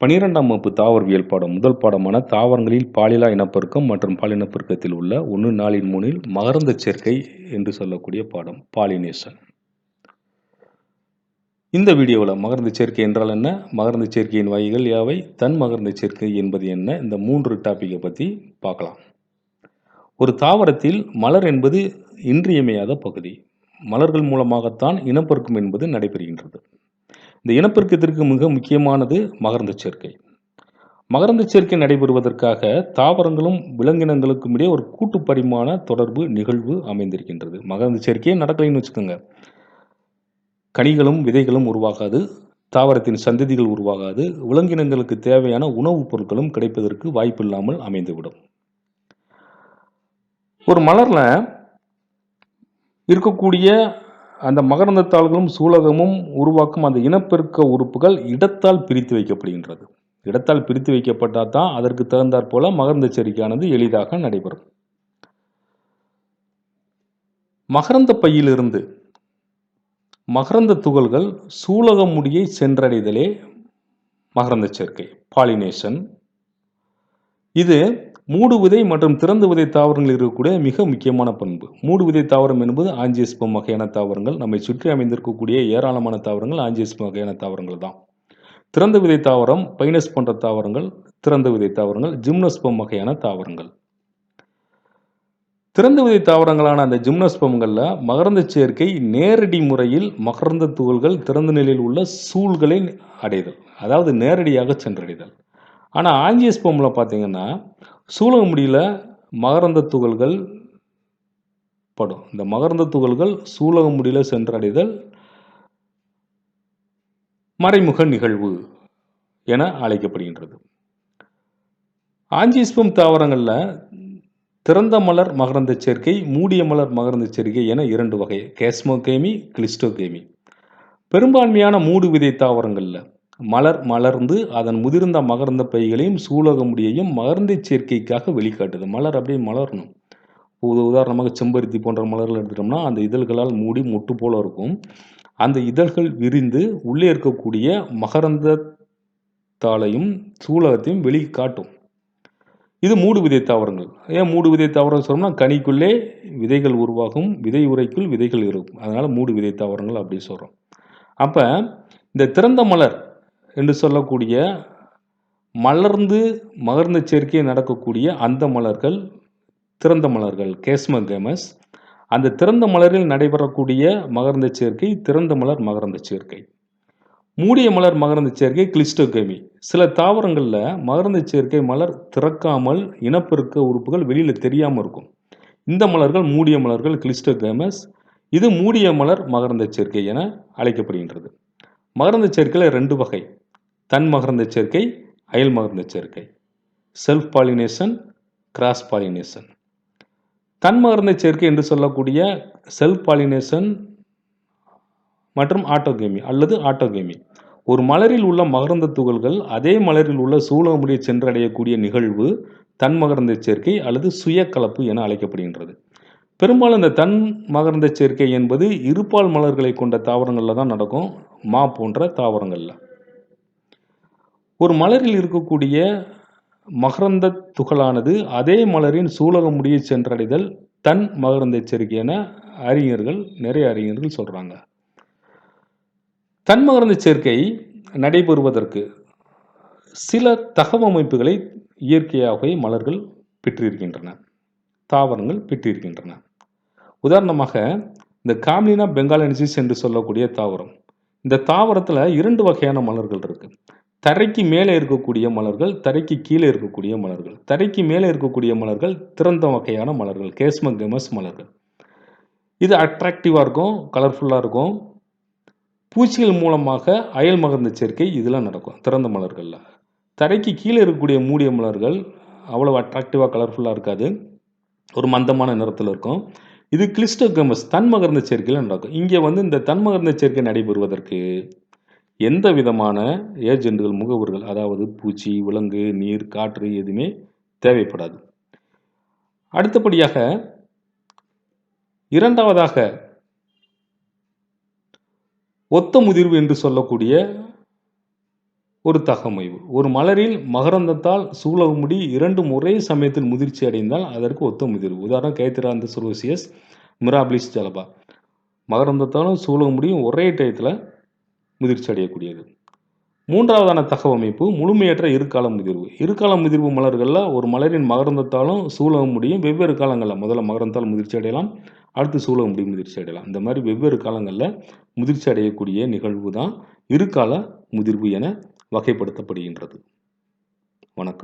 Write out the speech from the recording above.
12ஆம் வகுப்பு தாவரவியல் பாடம் முதல் பாடமான தாவரங்களில் பாலில்லா இனப்பெருக்கம் மற்றும் பாலினப்பெருக்கத்தில் உள்ள 1, 4 3 மகரந்தச் சேர்க்கை என்று சொல்லக்கூடிய பாடம் பாலினேஷன். இந்த வீடியோவில் மகரந்தச் சேர்க்கை என்றால் என்ன, மகரந்தச் சேர்க்கையின் வகைகள் யாவை, தன் மகரந்தச் சேர்க்கை என்பது என்ன, இந்த 3 டாப்பிக்கை பற்றி பார்க்கலாம். ஒரு தாவரத்தில் மலர் என்பது இன்றியமையாத பகுதி. மலர்கள் மூலமாகத்தான் இனப்பெருக்கம் என்பது நடைபெறுகின்றது. இந்த இனப்பெருக்கத்திற்கு மிக முக்கியமானது மகரந்தச் சேர்க்கை. மகரந்தச் சேர்க்கை நடைபெறுவதற்காக தாவரங்களும் விலங்கினங்களுக்கும் இடையே ஒரு கூட்டு பரிமாண தொடர்பு நிகழ்வு அமைந்திருக்கின்றது. மகரந்தச் சேர்க்கையே நடக்கலைன்னு வச்சுக்கோங்க, கனிகளும் விதைகளும் உருவாகாது, தாவரத்தின் சந்ததிகள் உருவாகாது, விலங்கினங்களுக்கு தேவையான உணவுப் பொருட்களும் கிடைப்பதற்கு வாய்ப்பில்லாமல் அமைந்துவிடும். ஒரு மலர்ல இருக்கக்கூடிய அந்த மகரந்தத்தாள்களும் சூலகமும் உருவாக்கும் அந்த இனப்பெருக்க உறுப்புகள் இடத்தால் பிரித்து வைக்கப்படுகின்றது. இடத்தால் பிரித்து வைக்கப்பட்டால் தான் அதற்கு தகுந்தாற் போல மகரந்தச் சேர்க்கையானது எளிதாக நடைபெறும். மகரந்த பையிலிருந்து மகரந்த துகள்கள் சூலக முடியை சென்றடைதலே மகரந்தச் சேர்க்கை, பாலினேஷன். இது மூடு விதை மற்றும் திறந்த விதை தாவரங்களில் இருக்கக்கூடிய மிக முக்கியமான பண்பு. மூடு விதை தாவரம் என்பது ஆஞ்சியோஸ்பெர்ம் வகையான தாவரங்கள். நம்மை சுற்றி அமைந்திருக்கக்கூடிய ஏராளமான தாவரங்கள் ஆஞ்சியோஸ்பெர்ம் வகையான தாவரங்கள் தான். திறந்த விதை தாவரம் பைனஸ் போன்ற தாவரங்கள் திறந்த விதை தாவரங்கள், ஜிம்னோஸ்பெர்ம் வகையான தாவரங்கள். திறந்த விதை தாவரங்களான அந்த ஜிம்னோஸ்பெர்ம்களில் மகரந்தச் சேர்க்கை நேரடி முறையில் மகரந்த துகள்கள் திறந்த நிலையில் உள்ள சூழ்களை அடைதல், அதாவது நேரடியாக சென்றடைதல். ஆனால் ஆஞ்சியோஸ்பெர்மில் பார்த்தீங்கன்னா சூலக முடியில் மகரந்த துகள்கள் படும். இந்த மகரந்த துகள்கள் சூலக முடியில் சென்றடைதல் மறைமுக நிகழ்வு என அழைக்கப்படுகின்றது. ஆஞ்சியோஸ்பெர்ம் தாவரங்களில் திறந்த மலர் மகரந்தச் சேர்க்கை, மூடிய மலர் மகரந்தச் சேர்க்கை என 2 வகை, கேஸ்மோகேமி, கிளிஸ்டோகேமி. பெரும்பான்மையான மூடு விதை தாவரங்களில் மலர் மலர்ந்து அதன் முதிர்ந்த மகரந்த பைகளையும் சூலக முடியையும் மகரந்தச் சேர்க்கைக்காக வெளிக்காட்டுது. மலர் அப்படியே மலரணும். உதாரணமாக செம்பருத்தி போன்ற மலர்கள் எடுத்துட்டோம்னா அந்த இதழ்களால் மூடி மொட்டு போல இருக்கும். அந்த இதழ்கள் விரிந்து உள்ளே இருக்கக்கூடிய மகரந்தத்தாளையும் சூலகத்தையும் வெளிக்காட்டும். இது மூடு விதை தாவரங்கள். ஏன் மூடு விதை தாவரம் சொல்லணும்னா, கனிக்குள்ளே விதைகள் உருவாகும், விதை உறைக்குள் விதைகள் இருக்கும். அதனால மூடு விதை தாவரங்கள் அப்படி சொல்கிறோம். அப்போ இந்த திறந்த மலர் என்று சொல்லக்கூடிய மலர்ந்து மகரந்த சேர்க்கை நடக்கக்கூடிய அந்த மலர்கள் திறந்த மலர்கள், கேஸ்மோகேமஸ். அந்த திறந்த மலரில் நடைபெறக்கூடிய மகரந்த சேர்க்கை திறந்த மலர் மகரந்த சேர்க்கை. மூடிய மலர் மகரந்த சேர்க்கை கிளிஸ்டோகேமி. சில தாவரங்களில் மகரந்த சேர்க்கை மலர் திறக்காமல் இனப்பெருக்க உறுப்புகள் வெளியில் தெரியாமல் இருக்கும். இந்த மலர்கள் மூடிய மலர்கள் கிளிஸ்டோகேமஸ். இது மூடிய மலர் மகரந்த சேர்க்கை என அழைக்கப்படுகின்றது. மகரந்த சேர்க்கையில் 2 வகை, தன் மகரந்த சேர்க்கை, அயல் மகரந்த சேர்க்கை, செல்ஃப் பாலினேஷன், கிராஸ் பாலினேஷன். தன் மகரந்த சேர்க்கை என்று சொல்லக்கூடிய செல்ஃப் பாலினேஷன் மற்றும் ஆட்டோகேமி அல்லது ஆட்டோகேமி. ஒரு மலரில் உள்ள மகரந்த துகள்கள் அதே மலரில் உள்ள சூலக முடியை சென்றடையக்கூடிய நிகழ்வு தன் மகரந்த சேர்க்கை அல்லது சுய கலப்பு என அழைக்கப்படுகின்றது. பெரும்பாலும் இந்த தன் மகரந்த சேர்க்கை என்பது இருபால் மலர்களை கொண்ட தாவரங்களில் தான் நடக்கும், மா போன்ற தாவரங்களில். ஒரு மலரில் இருக்கக்கூடிய மகரந்த துகளானது அதே மலரின் சூலக முடியை சென்றடைதல் தன் மகரந்த சேர்க்கை என நிறைய அறிஞர்கள் சொல்கிறாங்க. தன் மகரந்த சேர்க்கை நடைபெறுவதற்கு சில தகவமைப்புகளை இயற்கையாகவே மலர்கள் பெற்றிருக்கின்றன, தாவரங்கள் பெற்றிருக்கின்றன. உதாரணமாக இந்த காம்லினா பெங்காலென்சிஸ் என்று சொல்லக்கூடிய தாவரம். இந்த தாவரத்தில் 2 வகையான மலர்கள் இருக்கு. தரைக்கு மேலே இருக்கக்கூடிய மலர்கள், தரைக்கு கீழே இருக்கக்கூடிய மலர்கள். தரைக்கு மேலே இருக்கக்கூடிய மலர்கள் திறந்த வகையான மலர்கள், கேஸ்மோகேமஸ் மலர்கள். இது அட்ராக்டிவாக இருக்கும், கலர்ஃபுல்லாக இருக்கும். பூச்சிகள் மூலமாக அயல் மகரந்த சேர்க்கை இதில் நடக்கும் திறந்த மலர்களில். தரைக்கு கீழே இருக்கக்கூடிய மூடிய மலர்கள் அவ்வளோ அட்ராக்டிவாக கலர்ஃபுல்லாக இருக்காது, ஒரு மந்தமான நிறத்தில் இருக்கும். இது கிளிஸ்டோகேமஸ் தன் மகரந்த சேர்க்கையில் நடக்கும். இங்கே இந்த தன் மகரந்த சேர்க்கை நடைபெறுவதற்கு எந்த விதமான ஏஜென்ட்கள், முகவர்கள், அதாவது பூச்சி, விலங்கு, நீர், காற்று எதுவுமே தேவைப்படாது. அடுத்தபடியாக இரண்டாவதாக ஒத்த முதிர்வு என்று சொல்லக்கூடிய ஒரு தகமைவு. ஒரு மலரில் மகரந்தத்தால் சூலகமுடி 2ம் ஒரே சமயத்தில் முதிர்ச்சி அடைந்தால் அதற்கு ஒத்த முதிர்வு. உதாரணம் கைத்திராந்தஸ் ரோசியஸ், மிராபிலிஸ் ஜலபா. மகரந்தத்தாலும் சூலகமுடியும் ஒரே டயத்துல முதிர்ச்சி அடையக்கூடியது. 3வதான தகவமைப்பு முழுமையற்ற இருகால முதிர்வு. இருகால முதிர்வு மலர்கள்ல ஒரு மலரின் மகரந்தத்தாலும் சூலகமுடியும் வெவ்வேறு காலங்கள்ல முதல்ல மகரந்தத்தால் முதிர்ச்சி அடையலாம். அடுத்து சூலகமுடி முதிர்ச்சி அடையலாம். இந்த மாரி வெவ்வேறு காலங்கள்ல முதிர்ச்சி அடையக்கூடிய நிகழ்வு தான் இருகால முதிர்வு என வகைப்படுத்தப்படுகின்றது. வணக்கம்.